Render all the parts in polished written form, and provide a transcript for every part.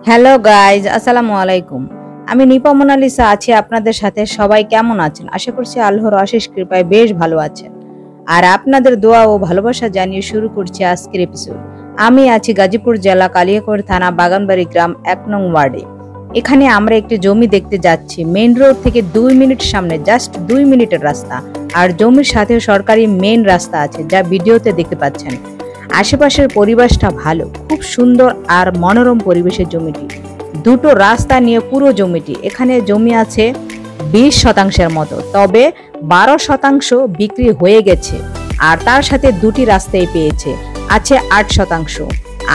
Hello guys, আসসালামু আলাইকুম। আমি নিপা মোনালিসা আছি আপনাদের সাথে। সবাই কেমন আছেন? আশা করছি আল্লাহর অশেষ কৃপায় বেশ ভালো আছেন। আর আপনাদের দোয়া ও ভালোবাসা জানিয়ে শুরু করছি আজকের এপিসোড। আমি আছি গাজীপুর জেলা কালিয়াকৈর থানা বাগানবাড়ি গ্রাম ১ নং ওয়ার্ডে। এখানে আমরা একটি জমি দেখতে যাচ্ছি। মেইন রোড থেকে ২ মিনিট সামনে, জাস্ট ২ মিনিটের রাস্তা। আর জমির সাথে সরকারি মেইন রাস্তা আছে, যা ভিডিওতে দেখতে পাচ্ছেন। আশেপাশের পরিবেশটা ভালো, খুব সুন্দর আর মনোরম পরিবেশের জমিটি। দুটো রাস্তা নিয়ে পুরো জমিটি। এখানে জমি আছে ২০% মতো, তবে ১২% বিক্রি হয়ে গেছে। আর তার সাথে দুটি রাস্তায় পেয়েছে, আছে ৮%।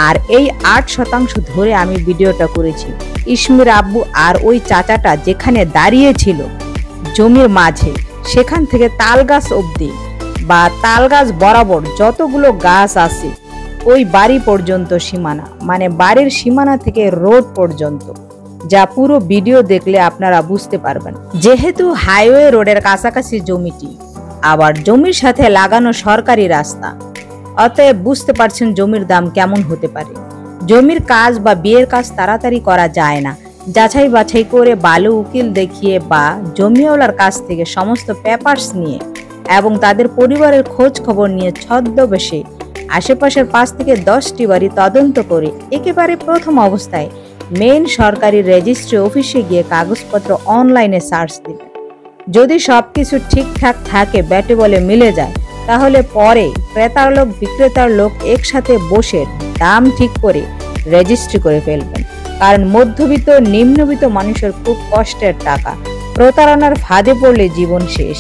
আর এই ৮% ধরে আমি ভিডিওটা করেছি। ইসমির আব্বু আর ওই চাচাটা যেখানে দাঁড়িয়ে ছিল জমির মাঝে, সেখান থেকে তাল গাছ অবধি বা তাল গাছ বরাবর যতগুলো গাছ আছে ওই বাড়ি পর্যন্ত সীমানা, মানে বাড়ির সীমানা থেকে রোড পর্যন্ত, যা পুরো ভিডিও দেখলে আপনারা বুঝতে পারবেন। যেহেতু হাইওয়ে রোডের কাছাকাছি জমিটি, আবার জমির সাথে লাগানো সরকারি রাস্তা, অতএব বুঝতে পারছেন জমির দাম কেমন হতে পারে। জমির কাজ বা বিয়ের কাজ তাড়াতাড়ি করা যায় না। যাচাই বাছাই করে ভালো উকিল দেখিয়ে বা জমিওয়ালার কাছ থেকে সমস্ত পেপারস নিয়ে এবং তাদের পরিবারের খোঁজ খবর নিয়ে ছদ্মবেশে আশেপাশের ৫ থেকে ১০টি বাড়ি তদন্ত করে একেবারে প্রথম অবস্থায় মেইন সরকারি রেজিস্ট্রি অফিসে গিয়ে কাগজপত্র অনলাইনে সার্চ দিবেন। যদি সবকিছু ঠিকঠাক থাকে, ব্যাটে বলে মিলে যায়, তাহলে পরে ক্রেতার লোক বিক্রেতার লোক একসাথে বসে দাম ঠিক করে রেজিস্ট্রি করে ফেলবেন। কারণ মধ্যবিত্ত নিম্নবিত্ত মানুষের খুব কষ্টের টাকা। প্রতারণার ফাঁদে পড়লে জীবন শেষ,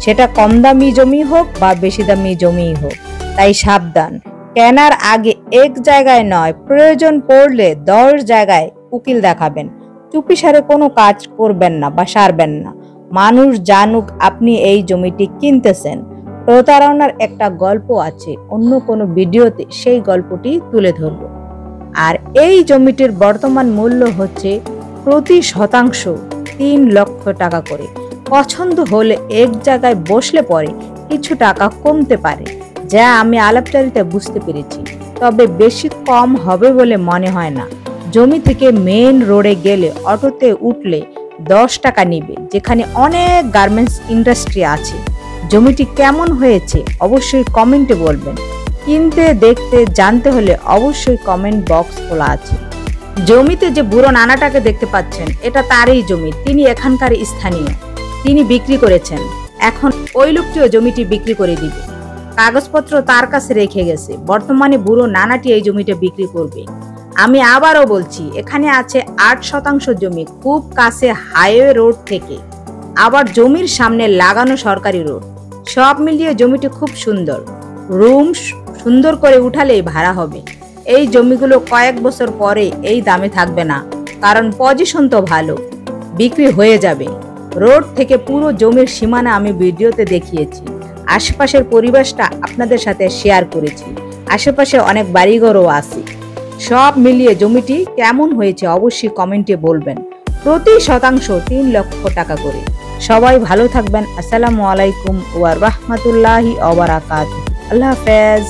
সেটা কম দামি জমি হোক বা বেশি দামি জমি হোক। তাই সাবধান, কেনার আগে এক জায়গায় নয়, প্রয়োজন পড়লে ১০ জায়গায় উকিল দেখাবেন। চুপিসারে কোনো কাজ করবেন না বা সারবেন না। মানুষ জানুক আপনি এই জমিটি কিনতেছেন। প্রতারণার একটা গল্প আছে, অন্য কোনো ভিডিওতে সেই গল্পটি তুলে ধরব। আর এই জমিটির বর্তমান মূল্য হচ্ছে প্রতি শতাংশ ৩ লক্ষ টাকা করে। পছন্দ হলে এক জায়গায় বসলে পরে কিছু টাকা কমতে পারে, যা আমি আলাপচারিতে বুঝতে পেরেছি, তবে বেশি কম হবে বলে মনে হয় না। জমি থেকে মেইন রোডে গেলে অটোতে উঠলে ১০ টাকা নিবে, যেখানে অনেক গার্মেন্টস ইন্ডাস্ট্রি আছে। জমিটি কেমন হয়েছে অবশ্যই কমেন্টে বলবেন। কিনতে দেখতে জানতে হলে অবশ্যই কমেন্ট বক্স খোলা আছে। জমিতে যে বুড়ো নানাটাকে দেখতে পাচ্ছেন, এটা তারই জমি। তিনি এখানকার স্থানীয়, তিনি বিক্রি করেছেন। এখন ওই লোকটিও জমিটি বিক্রি করে দিবে, কাগজপত্র তার কাছে রেখে গেছে। বর্তমানে বুড়ো নানাটি এই জমিটা বিক্রি করবে। আমি আবারও বলছি, এখানে আছে ৮% জমি, খুব কাছে হাইওয়ে রোড থেকে, আবার জমির সামনে লাগানো সরকারি রোড। সব মিলিয়ে জমিটি খুব সুন্দর। রুম সুন্দর করে উঠালেই ভাড়া হবে। এই জমিগুলো কয়েক বছর পরে এই দামে থাকবে না, কারণ পজিশন তো ভালো, বিক্রি হয়ে যাবে। রোড থেকে পুরো জমির সীমানা আমি ভিডিওতে দেখিয়েছি। আশেপাশের পরিবেশটা আপনাদের সাথে শেয়ার করেছি। আশেপাশে অনেক বাড়িঘরও আছে। সব মিলিয়ে জমিটি কেমন হয়েছে অবশ্যই কমেন্টে বলবেন। প্রতি শতাংশ ৩ লক্ষ টাকা করে। সবাই ভালো থাকবেন। আসসালামু আলাইকুম ওয়া রাহমাতুল্লাহি ওয়া বারাকাতুহু। আল্লাহ হাফেজ।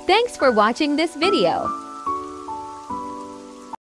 Thanks for watching this video.